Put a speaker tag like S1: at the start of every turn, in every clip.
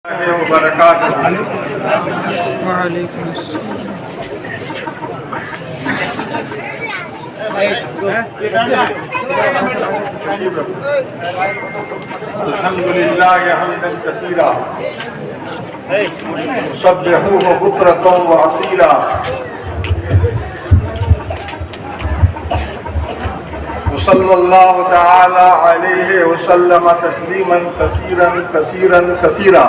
S1: وبرکاتہ۔
S2: وعلیکم
S1: الحمد للہ حمدا کثیرا سبحوہ بکرۃ وأصیلا وصلی اللہ تعالی علیہ وسلم تسلیما کثیرا کثیرا کثیرا۔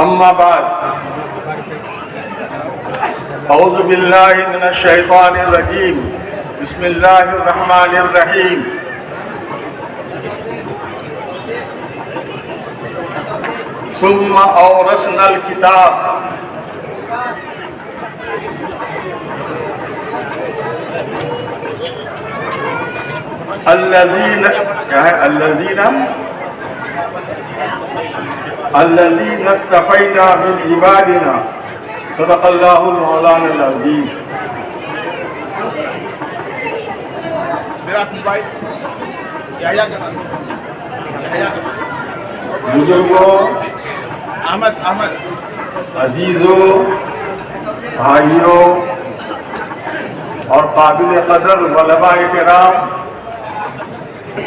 S1: اما بعد، اعوذ باللہ من الشیطان الرجیم، بسم اللہ الرحمن الرحیم۔ ثم اورثنا الکتاب الذین اصطفینا من عبادنا، صدق اللہ المولانا العظیم۔ بزرگوں، عزیزوں، بھائیوں اور قابل قدر علماء کرام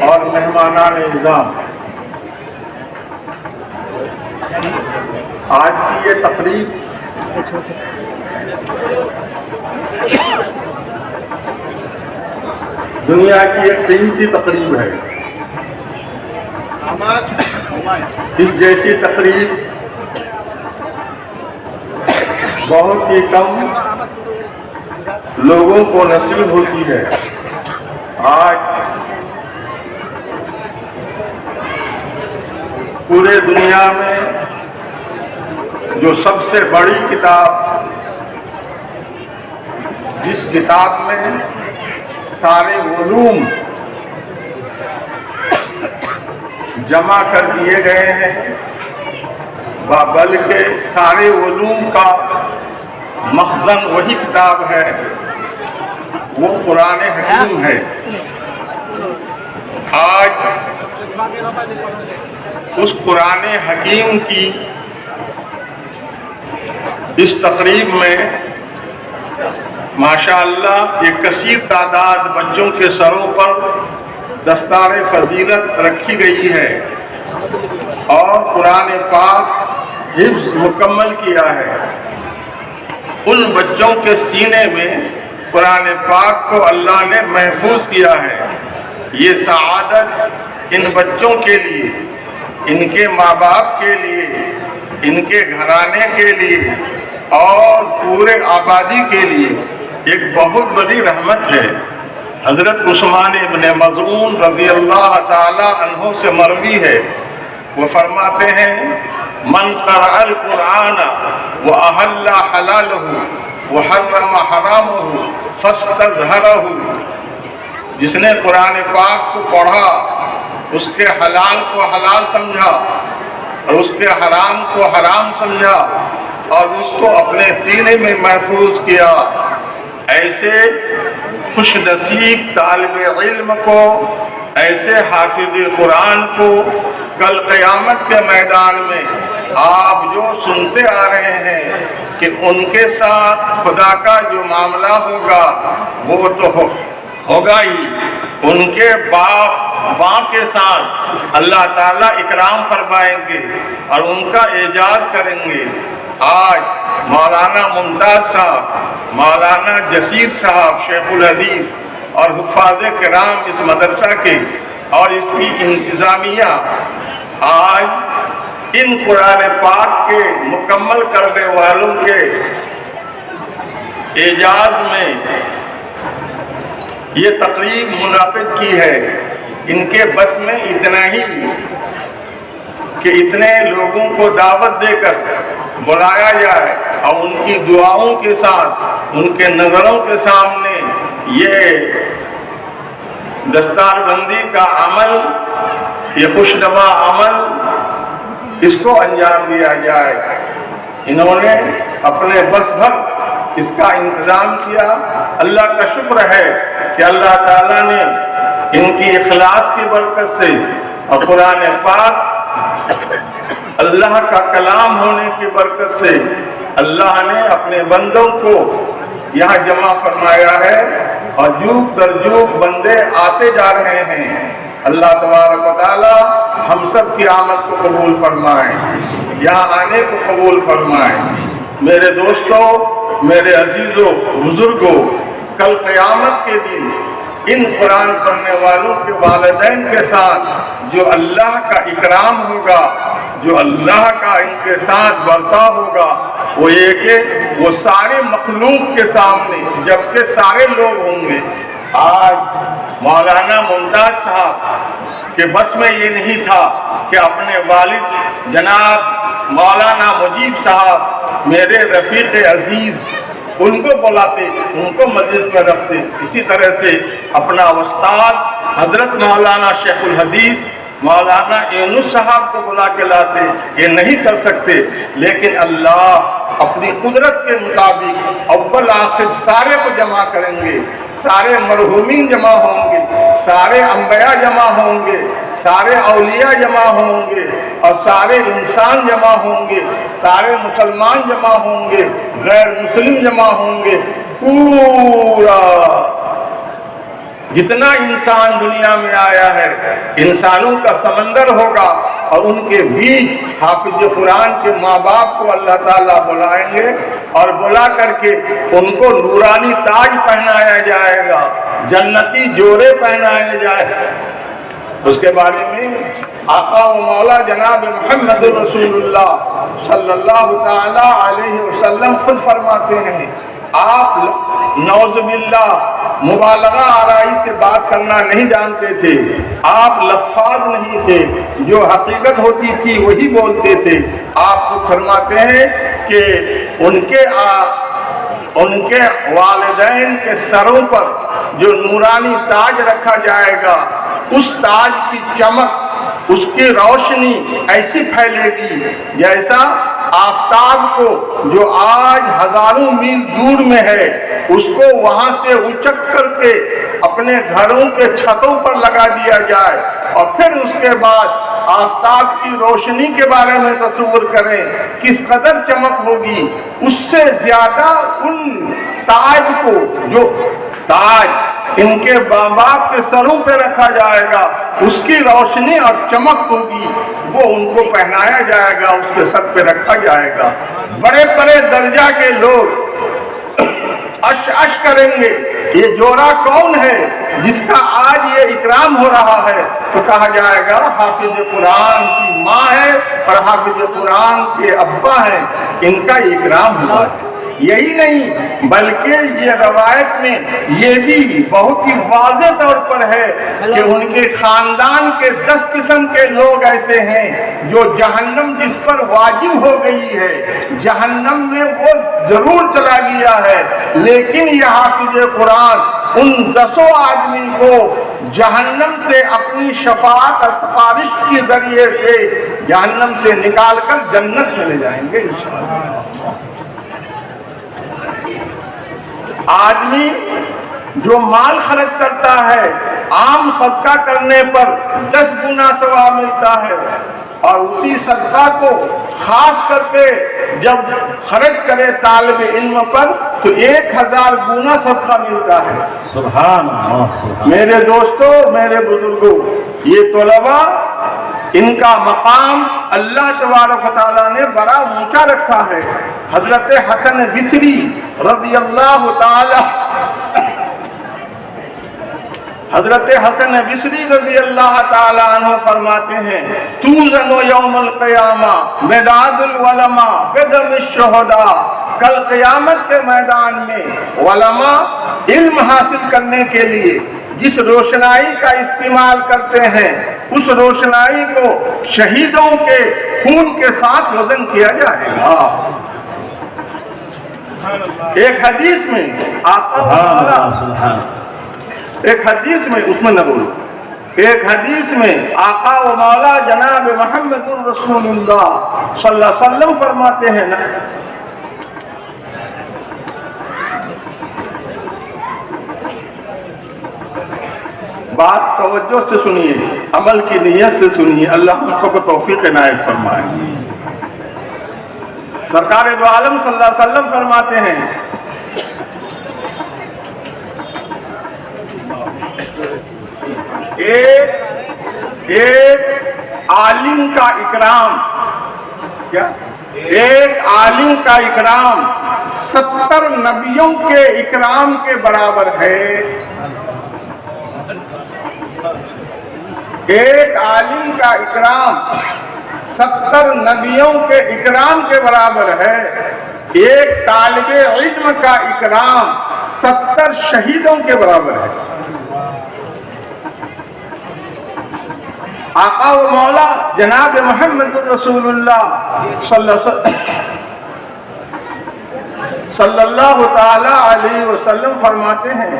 S1: اور مہمانان اعزام، آج کی یہ تقریب دنیا کی ایک قیمتی تقریب ہے۔ اس جیسی تقریب بہت ہی کم لوگوں کو نصیب ہوتی ہے۔ آج پورے دنیا میں جو سب سے بڑی کتاب، جس کتاب میں سارے علوم جمع کر دیے گئے ہیں، بلکہ سارے علوم کا مخزن وہی کتاب ہے، وہ قرآن حکیم ہے۔ آج اس قرآن حکیم کی اس تقریب میں ماشاءاللہ ایک کثیر تعداد بچوں کے سروں پر دستار فضیلت رکھی گئی ہے اور قرآن پاک حفظ مکمل کیا ہے۔ ان بچوں کے سینے میں قرآن پاک کو اللہ نے محفوظ کیا ہے۔ یہ سعادت ان بچوں کے لیے، ان کے ماں باپ کے لیے، ان کے گھرانے کے لیے اور پورے آبادی کے لیے ایک بہت بڑی رحمت ہے۔ حضرت عثمان ابن مظعون رضی اللہ تعالی عنہ سے مروی ہے، وہ فرماتے ہیں من قرأ القرآن وأحل حلالہ وحرم حرامہ فاستظہرہ، جس نے قرآن پاک کو پڑھا، اس کے حلال کو حلال سمجھا اور اس کے حرام کو حرام سمجھا اور اس کو اپنے سینے میں محفوظ کیا، ایسے خوش نصیب طالب علم کو، ایسے حافظ قرآن کو کل قیامت کے میدان میں آپ جو سنتے آ رہے ہیں کہ ان کے ساتھ خدا کا جو معاملہ ہوگا وہ تو ہوگا ہی، ان کے باپ کے ساتھ اللہ تعالیٰ اکرام فرمائیں گے اور ان کا اعزاز کریں گے۔ آج مولانا ممتاز صاحب، مولانا جسیر صاحب شیخ الحدیث اور حفاظ کرام اس مدرسہ کے اور اس کی انتظامیہ آج ان قرآن پاک کے مکمل کرنے والوں کے اعزاز میں یہ تقریب منعقد کی ہے۔ ان کے بس میں اتنا ہی کہ اتنے لوگوں کو دعوت دے کر بلایا جائے اور ان کی دعاؤں کے ساتھ، ان کے نظروں کے سامنے یہ دستار بندی کا عمل، یہ خوشنما عمل، اس کو انجام دیا جائے۔ انہوں نے اپنے بس بھر اس کا انتظام کیا۔ اللہ کا شکر ہے کہ اللہ تعالیٰ نے ان کی اخلاص کی برکت سے اور قرآن پاک اللہ کا کلام ہونے کی برکت سے اللہ نے اپنے بندوں کو یہاں جمع فرمایا ہے اور جوگ در جوگ بندے آتے جا رہے ہیں۔ اللہ تبارک و تعالی ہم سب کی آمد کو قبول فرمائے، یہاں آنے کو قبول فرمائے۔ میرے دوستوں، میرے عزیزوں، بزرگوں، کل قیامت کے دن ان قرآن پڑھنے والوں کے والدین کے ساتھ جو اللہ کا اکرام ہوگا، جو اللہ کا ان کے ساتھ برتاؤ ہوگا، وہ یہ کہ وہ سارے مخلوق کے سامنے جبکہ سارے لوگ ہوں گے۔ آج مولانا ممتاز صاحب کے بس میں یہ نہیں تھا کہ اپنے والد جناب مولانا مجیب صاحب میرے رفیق عزیز ان کو بلاتے، ان کو مجلس میں رکھتے، اسی طرح سے اپنا استاد حضرت مولانا شیخ الحدیث مولانا یونس صاحب کو بلا کے لاتے۔ یہ نہیں کر سکتے، لیکن اللہ اپنی قدرت کے مطابق اول آخر سارے کو جمع کریں گے، سارے مرحومین جمع ہوں گے، سارے انبیاء جمع ہوں گے، سارے اولیاء جمع ہوں گے، اور سارے انسان جمع ہوں گے، سارے مسلمان جمع ہوں گے، غیر مسلم جمع ہوں گے، پورا جتنا انسان دنیا میں آیا ہے انسانوں کا سمندر ہوگا، اور ان کے بیچ حافظ قرآن کے ماں باپ کو اللہ تعالیٰ بلائیں گے اور بلا کر کے ان کو نورانی تاج پہنایا جائے گا، جنتی جوڑے پہنائے جائے گا۔ اس کے بارے میں آقا و مولا جناب محمد رسول اللہ صلی اللہ تعالی علیہ وسلم خود فرماتے ہیں، آپ نعوذ باللہ مبالغہ آرائی سے بات کرنا نہیں جانتے تھے، آپ لفاظ نہیں تھے، جو حقیقت ہوتی تھی وہی بولتے تھے۔ آپ کو فرماتے ہیں کہ ان کے والدین کے سروں پر جو نورانی تاج رکھا جائے گا، اس تاج کی چمک، اس کی روشنی ایسی پھیلے گی جیسا آفتاب کو جو آج ہزاروں میل دور میں ہے، اس کو وہاں سے اچک کر کے اپنے گھروں کے چھتوں پر لگا دیا جائے، اور پھر اس کے بعد آفتاب کی روشنی کے بارے میں تصور کریں کس قدر چمک ہوگی۔ اس سے زیادہ ان تاج کو، جو تاج ان کے ماں باپ کے سروں پہ رکھا جائے گا، اس کی روشنی اور چمک ہوگی، وہ ان کو پہنایا جائے گا، اس کے سر پہ رکھا جائے گا۔ بڑے بڑے درجہ کے لوگ اش کریں گے، یہ جوڑا کون ہے جس کا آج یہ اکرام ہو رہا ہے؟ تو کہا جائے گا حافظ قرآن کی ماں ہے اور حافظ قرآن کے ابا ہیں، ان کا اکرام ہوا ہے۔ یہی نہیں بلکہ یہ روایت میں یہ بھی بہت ہی واضح طور پر ہے کہ ان کے خاندان کے 10 قسم کے لوگ ایسے ہیں جو جہنم جس پر واجب ہو گئی ہے، جہنم میں وہ ضرور چلا گیا ہے، لیکن یہ حافظ قرآن ان 10 آدمی کو جہنم سے اپنی شفاعت اور سفارش کے ذریعے سے جہنم سے نکال کر جنت میں لے جائیں گے انشاءاللہ۔ آدمی جو مال خرچ کرتا ہے عام صدقہ کرنے پر 10 گنا ثواب ملتا ہے، اور اسی صدقہ کو خاص کر کے جب خرچ کرے طالب علم پر تو 1000 گنا صدقہ ملتا ہے۔
S2: سبحان اللہ۔
S1: میرے دوستوں، میرے بزرگوں، یہ طلباء ان کا مقام اللہ تبارک و تعالیٰ نے بڑا اونچا رکھا ہے۔ حضرت حسن بصری رضی اللہ تعالی حضرت حسن بصری رضی اللہ تعالی عنہ فرماتے ہیں، توزن یوم القیامہ مداد العلماء بدم الشہداء، کل قیامت کے میدان میں علماء علم حاصل کرنے کے لیے جس روشنائی کا استعمال کرتے ہیں، اس روشنائی کو شہیدوں کے خون کے ساتھ وزن کیا جائے گا۔ ایک حدیث میں ایک حدیث میں اس میں نہ بولو، ایک حدیث میں آقا و مولا جناب محمد رسول اللہ صلی اللہ علیہ وسلم فرماتے ہیں نا، بات توجہ سے سنیے، عمل کی نیت سے سنیے، اللہ ہم سب کو توفیق عنایت فرمائے۔ سرکار دو عالم صلی اللہ علیہ وسلم فرماتے ہیں ایک عالم کا اکرام، کیا ایک عالم کا اکرام 70 نبیوں کے اکرام کے برابر ہے۔ ایک عالم کا اکرام 70 نبیوں کے اکرام کے برابر ہے۔ ایک طالب علم کا اکرام 70 شہیدوں کے برابر ہے۔ آقا و مولا جناب محمد رسول اللہ صلی اللہ تعالی علیہ وسلم فرماتے ہیں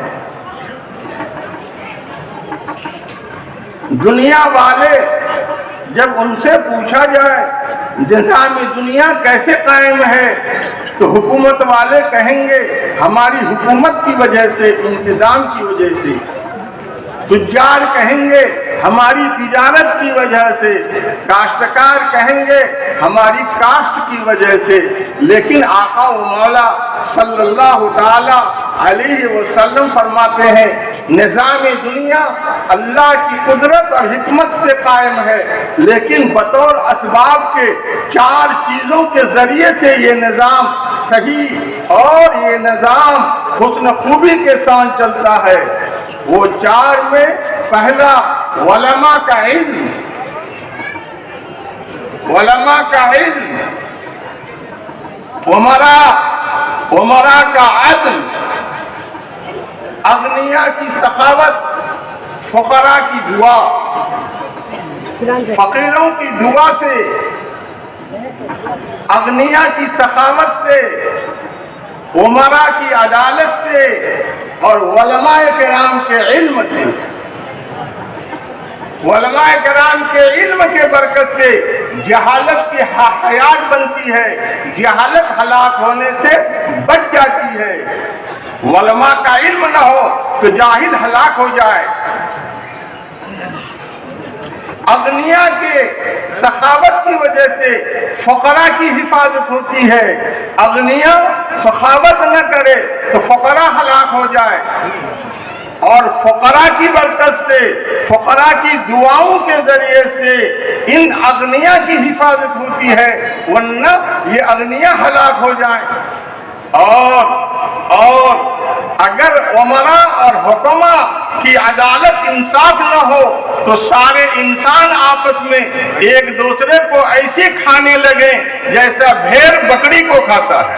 S1: دنیا والے جب ان سے پوچھا جائے نظام دنیا کیسے قائم ہے تو حکومت والے کہیں گے ہماری حکومت کی وجہ سے، انتظام کی وجہ سے۔ تجار کہیں گے ہماری تجارت کی وجہ سے، کاشتکار کہیں گے ہماری کاشت کی وجہ سے۔ لیکن آقا و مولا صلی اللہ تعالی علیہ وسلم فرماتے ہیں نظام دنیا اللہ کی قدرت اور حکمت سے قائم ہے، لیکن بطور اسباب کے 4 چیزوں کے ذریعے سے یہ نظام صحیح اور یہ نظام حسن خوبی کے ساتھ چلتا ہے۔ وہ 4 میں پہلا علماء کا علم، علماء کا علم، عمراء کا عدل، اغنیاء کی سخاوت، فقراء کی دعا۔ فقیروں کی دعا سے، اغنیاء کی سخاوت سے، عمراء کی عدالت سے اور علماء کرام کے علم سے، علماء کرام کے علم کے برکت سے جہالت کی حیات بنتی ہے، جہالت ہلاک ہونے سے بچ جاتی ہے۔ علماء کا علم نہ ہو تو جاہل ہلاک ہو جائے۔ اغنیاء کے سخاوت کی وجہ سے فقراء کی حفاظت ہوتی ہے۔ اغنیاء سخاوت نہ کرے تو فقراء ہلاک ہو جائے، اور فقراء کی برکت سے، فقراء کی دعاؤں کے ذریعے سے ان اغنیاء کی حفاظت ہوتی ہے، ورنہ یہ اغنیاء ہلاک ہو جائیں۔ اور اگر عمراء اور حکماء کی عدالت انصاف نہ ہو تو سارے انسان آپس میں ایک دوسرے کو ایسے کھانے لگے جیسا بھیڑ بکری کو کھاتا ہے۔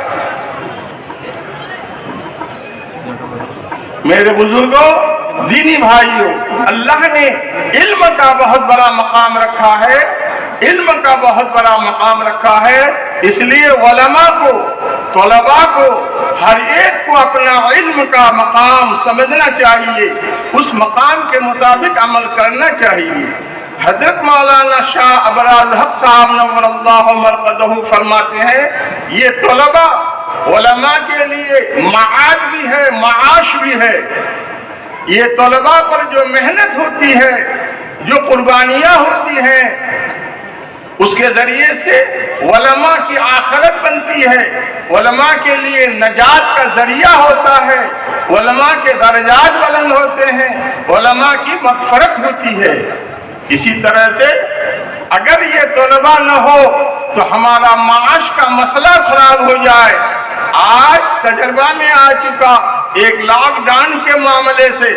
S1: میرے بزرگوں، دینی بھائیوں، اللہ نے علم کا بہت بڑا مقام رکھا ہے، علم کا بہت بڑا مقام رکھا ہے۔ اس لیے علماء کو، طلباء کو، ہر ایک کو اپنا علم کا مقام سمجھنا چاہیے، اس مقام کے مطابق عمل کرنا چاہیے۔ حضرت مولانا شاہ ابرار الحق صاحب نور اللہ مرقدہ فرماتے ہیں یہ طلباء علماء کے لیے معاد بھی ہے، معاش بھی ہے۔ یہ طلباء پر جو محنت ہوتی ہے، جو قربانیاں ہوتی ہیں، اس کے ذریعے سے علماء کی آخرت بنتی ہے، علماء کے لیے نجات کا ذریعہ ہوتا ہے، علماء کے درجات بلند ہوتے ہیں، علماء کی مغفرت ہوتی ہے۔ اسی طرح سے اگر یہ طلباء نہ ہو تو ہمارا معاش کا مسئلہ خراب ہو جائے۔ آج تجربہ میں آ چکا، ایک لاک ڈاؤن کے معاملے سے،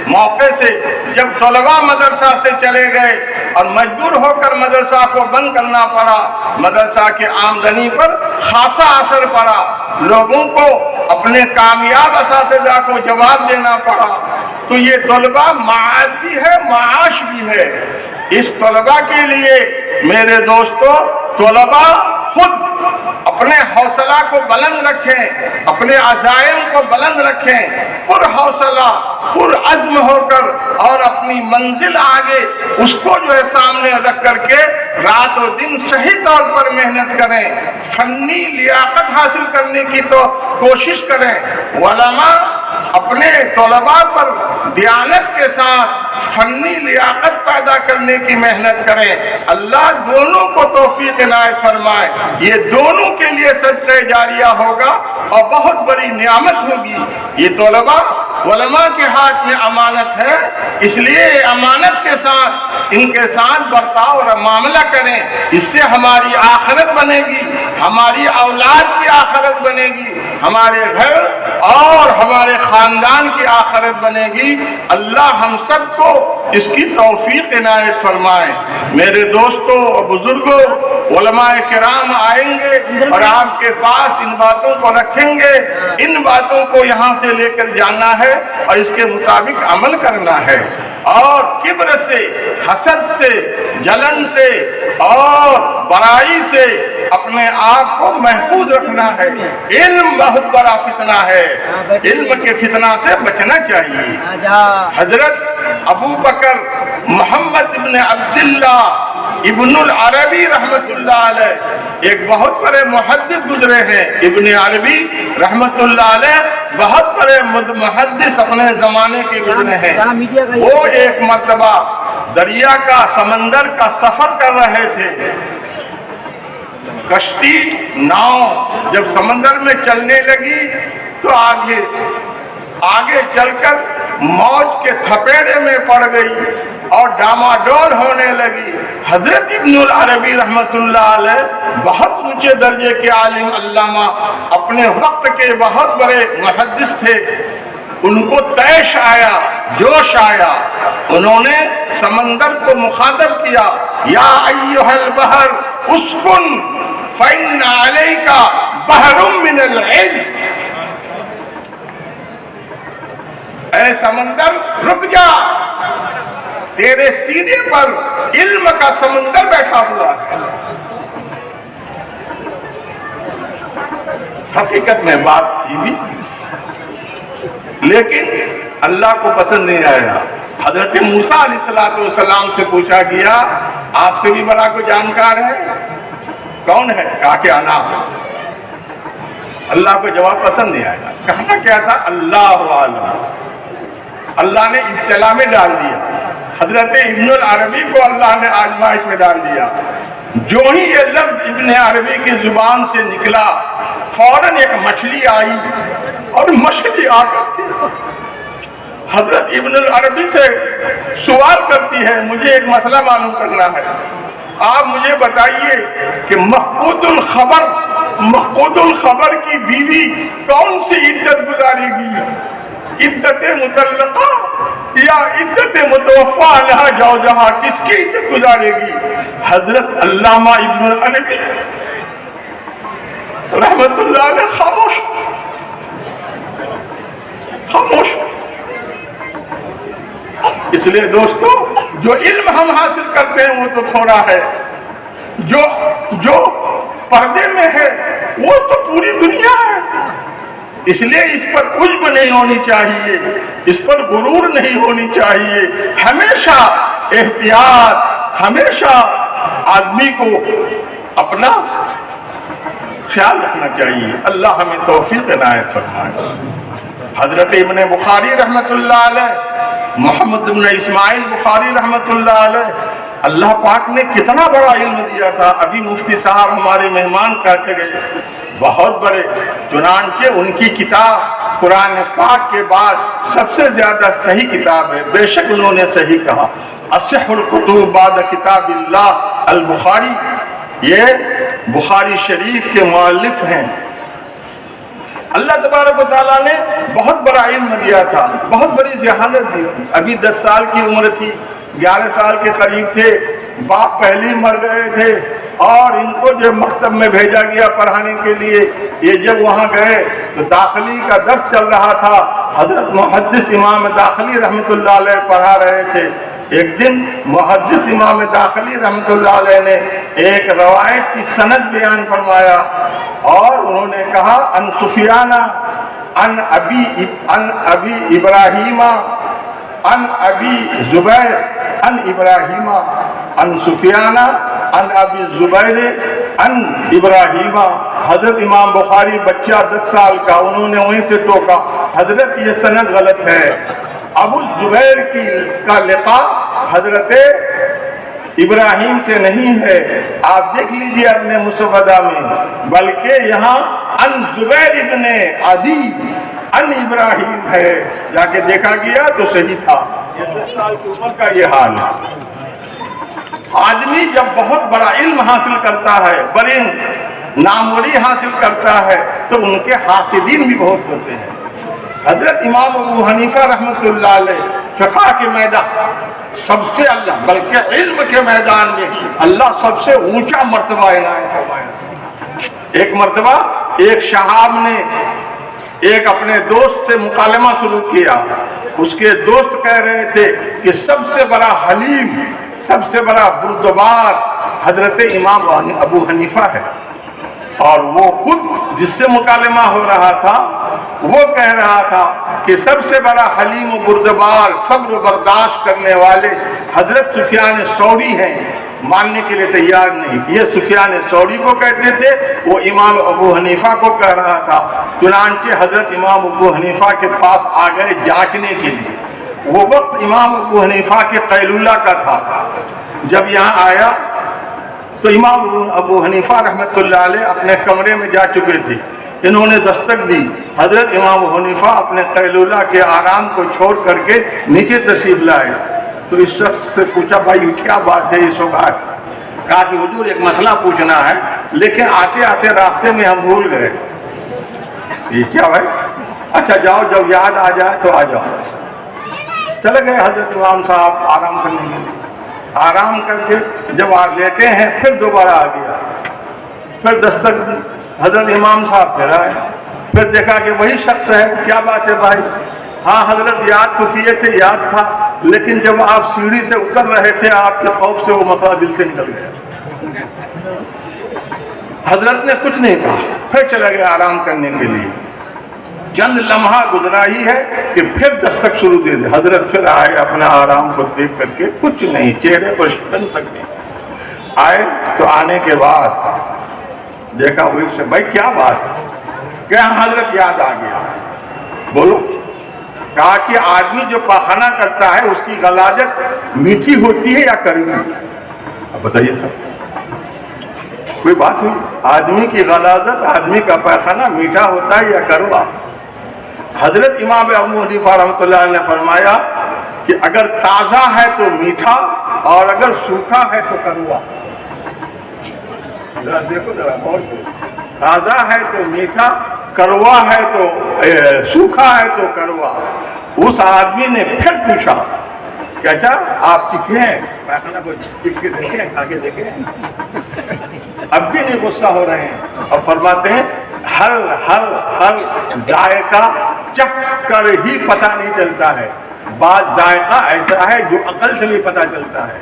S1: موقع سے جب طلباء مدرسہ سے چلے گئے اور مجبور ہو کر مدرسہ کو بند کرنا پڑا، مدرسہ کے آمدنی پر خاصا اثر پڑا، لوگوں کو اپنے کامیاب اساتذہ کو جواب دینا پڑا۔ تو یہ طلباء معاد بھی ہے، معاش بھی ہے۔ اس طلباء کے لیے میرے دوستو، طلباء خود اپنے حوصلہ کو بلند رکھیں، اپنے عزائم کو بلند رکھیں، پر حوصلہ، پر عزم ہو کر اور اپنی منزل آگے اس کو جو ہے سامنے رکھ کر کے رات و دن صحیح طور پر محنت کریں، فنی لیاقت حاصل کرنے کی تو کوشش کریں۔ علماء اپنے طلباء پر دیانت کے ساتھ فنی لیاقت پیدا کرنے کی محنت کریں۔ اللہ دونوں کو توفیق عنایت فرمائے، یہ دونوں کے لیے صدقہ جاریہ ہوگا اور بہت بڑی نعمت ہوگی۔ یہ طلباء علماء کے ہاتھ میں امانت ہے، اس لیے امانت کے ساتھ ان کے ساتھ برتاؤ اور معاملہ کریں، اس سے ہماری آخرت بنے گی، ہماری اولاد کی آخرت بنے گی، ہمارے گھر اور ہمارے خاندان کی آخرت بنے گی۔ اللہ ہم سب کو اس کی توفیق عنایت فرمائے۔ میرے دوستوں اور بزرگوں، علماء کرام آئیں گے اور آپ کے پاس ان باتوں کو رکھیں گے، ان باتوں کو یہاں سے لے کر جانا ہے اور اس کے مطابق عمل کرنا ہے، اور کبر سے، حسد سے، جلن سے اور برائی سے اپنے آپ کو محفوظ رکھنا ہے۔ علم بہت بڑا فتنہ ہے، علم کے فتنہ سے بچنا چاہیے۔ حضرت ابو بکر محمد ابن عبداللہ ابن العربی رحمت اللہ علیہ ایک بہت بڑے محدث گزرے ہیں۔ ابن عربی رحمت اللہ علیہ بہت بڑے محدث اپنے زمانے کے گزرے ہیں۔ وہ ایک مرتبہ دریا کا، سمندر کا سفر کر رہے تھے۔ کشتی، ناؤ جب سمندر میں چلنے لگی تو آگے چل کر موج کے تھپیڑے میں پڑ گئی اور ڈاماڈول ہونے لگی۔ حضرت ابن العربی رحمت اللہ علیہ بہت اونچے درجے کے عالم، علامہ، اپنے وقت کے بہت بڑے محدث تھے۔ ان کو طیش آیا، جوش آیا، انہوں نے سمندر کو مخاطب کیا، یا ایھا البحر اسکن فإن علیک بحر من العلم، اے سمندر رک جا، تیرے سینے پر علم کا سمندر بیٹھا ہوا ہے۔ حقیقت میں بات تھی بھی، لیکن اللہ کو پسند نہیں آیا۔ حضرت موسیٰ علیہ السلام سے پوچھا گیا، آپ سے بھی بڑا کوئی جانکار ہے؟ کون ہے؟ کہا کہ انا۔ اللہ کو جواب پسند نہیں آیا۔ کہنا کیا تھا؟ اللہ عالم۔ اللہ نے ابتلا میں ڈال دیا۔ حضرت ابن العربی کو اللہ نے آزمائش میں ڈال دیا۔ جو ہی یہ لفظ ابن عربی کی زبان سے نکلا، فوراً ایک مچھلی آئی اور مچھلی آ کر حضرت ابن العربی سے سوال کرتی ہے، مجھے ایک مسئلہ معلوم کرنا ہے، آپ مجھے بتائیے کہ مفقود الخبر کی بیوی کون سی عدت گزارے گی؟ عدت مطلقہ یا عدت متوفی عنہا زوجہا، کس کی عدت گزارے گی؟ حضرت علامہ ابن العربی رحمت اللہ علیہ خاموش۔ اس لیے دوستو، جو علم ہم حاصل کرتے ہیں وہ تو تھوڑا ہے، جو پردے میں ہے وہ تو پوری دنیا ہے۔ اس لیے اس پر عجب نہیں ہونی چاہیے، اس پر غرور نہیں ہونی چاہیے۔ ہمیشہ احتیاط، ہمیشہ آدمی کو اپنا خیال رکھنا چاہیے۔ اللہ ہمیں توفیق عنایت فرمائے۔ حضرت ابن بخاری رحمت اللہ علیہ، محمد بن اسماعیل بخاری رحمت اللہ علیہ، اللہ پاک نے کتنا بڑا علم دیا تھا۔ ابھی مفتی صاحب ہمارے مہمان کہتے گئے، بہت بڑے، چنانچہ ان کی کتاب قرآن پاک کے بعد سب سے زیادہ صحیح کتاب ہے۔ بے شک انہوں نے صحیح کہا، اصح الکتب بعد کتاب اللہ البخاری۔ یہ بخاری شریف کے مؤلف ہیں۔ اللہ تبارک و تعالیٰ نے بہت بڑا علم دیا تھا، بہت بڑی ذہانت دی۔ ابھی 10 سال کی عمر تھی، 11 سال کے قریب تھے، باپ پہلے مر گئے تھے اور ان کو جب مکتب میں بھیجا گیا پڑھانے کے لیے، یہ جب وہاں گئے تو داخلی کا درس چل رہا تھا۔ حضرت محدث امام داخلی رحمت اللہ علیہ پڑھا رہے تھے۔ ایک دن محدث امام داخلی رحمت اللہ علیہ نے ایک روایت کی سند بیان فرمایا اور انہوں نے کہا، ان سفیان ان ابی ابراہیم ان ابی زبیر ان ابراہیم ان سفیان ان ابی زبیر ان ابراہیم، حضرت امام بخاری بچہ 10 سال کا، انہوں نے وہیں سے ٹوکا حضرت یہ سند غلط ہے، ابو زبیر کا لقاء حضرت ابراہیم سے نہیں ہے، آپ دیکھ لیجئے اپنے مصفدہ میں، بلکہ یہاں ان زبیر ابن عدی ان ابراہیم ہے، جا کے دیکھا گیا تو صحیح تھا۔ یہ 10 سال کی عمر کا یہ حال ہے۔ آدمی جب بہت بڑا علم حاصل کرتا ہے، بڑی ناموری حاصل کرتا ہے، تو ان کے حاسدین بھی بہت ہوتے ہیں۔ حضرت امام ابو حنیفہ رحمۃ اللہ علیہ فقہ کے میدان سب سے اللہ، بلکہ علم کے میدان میں اللہ سب سے اونچا مرتبہ عنایت فرمایا۔ ایک مرتبہ ایک شہاب نے ایک اپنے دوست سے مکالمہ شروع کیا، اس کے دوست کہہ رہے تھے کہ سب سے بڑا حلیم، سب سے بڑا بردبار حضرت امام ابو حنیفہ ہے، اور وہ خود جس سے مکالمہ ہو رہا تھا وہ کہہ رہا تھا کہ سب سے بڑا حلیم و بردبار، صبر و برداشت کرنے والے حضرت سفیان ثوری ہیں، ماننے کے لیے تیار نہیں۔ یہ سفیان ثوری کو کہتے تھے، وہ امام ابو حنیفہ کو کہہ رہا تھا۔ چنانچہ حضرت امام ابو حنیفہ کے پاس آ گئے جانچنے کے لیے۔ وہ وقت امام ابو حنیفہ کے قیلولہ کا تھا۔ جب یہاں آیا تو امام ابو حنیفہ رحمۃ اللہ علیہ اپنے کمرے میں جا چکے تھے، انہوں نے دستک دی، حضرت امام ابو حنیفہ اپنے قیلولہ کے آرام کو چھوڑ کر کے نیچے تشریف لائے۔ تو اس شخص سے پوچھا، بھائی کیا بات ہے اس وقت؟ کہا کہ حضور ایک مسئلہ پوچھنا ہے، لیکن آتے آتے راستے میں ہم بھول گئے۔ یہ کیا بھائی؟ اچھا جاؤ، جب یاد آ جائے تو آ جاؤ۔ چلے گئے حضرت امام صاحب آرام کرنے کے لیے۔ آرام کر کے جب آپ لیٹے ہیں پھر دوبارہ آ گیا، پھر دستک دی، حضرت امام صاحب پھر آئے، پھر دیکھا کہ وہی شخص ہے۔ کیا بات ہے بھائی؟ ہاں حضرت یاد تو کیے تھے، یاد تھا، لیکن جب آپ سیڑھی سے اتر رہے تھے آپ کے خوف سے وہ مسئلہ دل سے نکل گیا۔ حضرت نے کچھ نہیں کہا، پھر چلے گئے آرام کرنے کے لیے۔ چند لمحہ گزرا ہی ہے کہ پھر دستک شروع دے دے، حضرت پھر آئے اپنا آرام کو دیکھ کر کے، کچھ نہیں، چہرے پر شکن تک نہیں۔ آئے تو آنے کے بعد دیکھا وہی سے، بھائی کیا بات ہے؟ کہ حضرت یاد آ گیا۔ بولو۔ کہا کہ آدمی جو پاخانہ کرتا ہے اس کی غلاظت میٹھی ہوتی ہے یا کڑوی؟ اب بتائیے سر، کوئی بات ہوئی؟ آدمی کی غلاظت، آدمی کا پاخانہ میٹھا ہوتا ہے یا کڑوا؟ حضرت امام ابو حنیفہ رحمۃ اللہ علیہ نے فرمایا کہ اگر تازہ ہے تو میٹھا اور اگر سوکھا ہے تو کڑوا۔ ذرا دیکھو، ذرا غور سے، تازہ ہے تو میٹھا، کڑوا ہے تو سوکھا ہے تو کڑوا۔ اس آدمی نے پھر پوچھا کہ اچھا آپ چکھے ہیں؟ پیخانہ کو چکھ کے دیکھیں، کھا کے دیکھیں۔ اب بھی نہیں غصہ ہو رہے ہیں، اور فرماتے ہیں ہر ذائقہ چکھ کر ہی پتہ نہیں چلتا ہے، بعض ذائقہ ایسا ہے جو عقل سے بھی پتہ چلتا ہے۔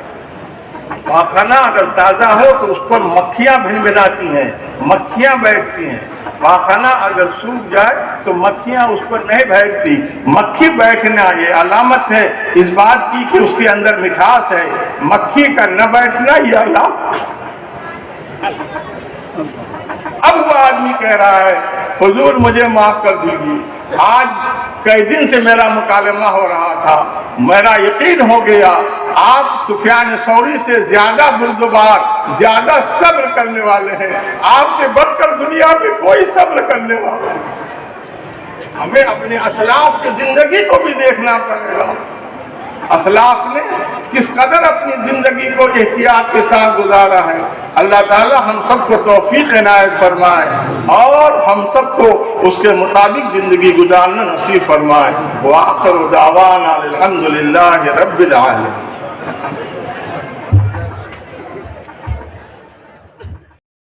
S1: پاخانہ اگر تازہ ہو تو اس پر مکھیاں بھنبھناتی ہیں، مکھیاں بیٹھتی ہیں۔ پاخانہ اگر سوکھ جائے تو مکھیاں اس پر نہیں بیٹھتی۔ مکھی بیٹھنا یہ علامت ہے اس بات کی کہ اس کے اندر مٹھاس ہے، مکھی کا نہ بیٹھنا یہ علامت۔ اب وہ آدمی کہہ رہا ہے حضور مجھے معاف کر دیجیے، آج کئی دن سے میرا مکالمہ ہو رہا تھا، میرا یقین ہو گیا آپ سفیان ثوری سے زیادہ بردبار، زیادہ صبر کرنے والے ہیں، آپ سے بڑھ کر دنیا میں کوئی صبر کرنے والا نہیں۔ ہمیں اپنے اسلاف کی زندگی کو بھی دیکھنا پڑے گا، اسلاف نے کس قدر اپنی زندگی کو احتیاط کے ساتھ گزارا ہے۔ اللہ تعالی ہم سب کو توفیق عنایت فرمائے اور ہم سب کو اس کے مطابق زندگی گزارنا نصیب فرمائے۔ وآخر دعوانا الحمدللہ رب العالمین۔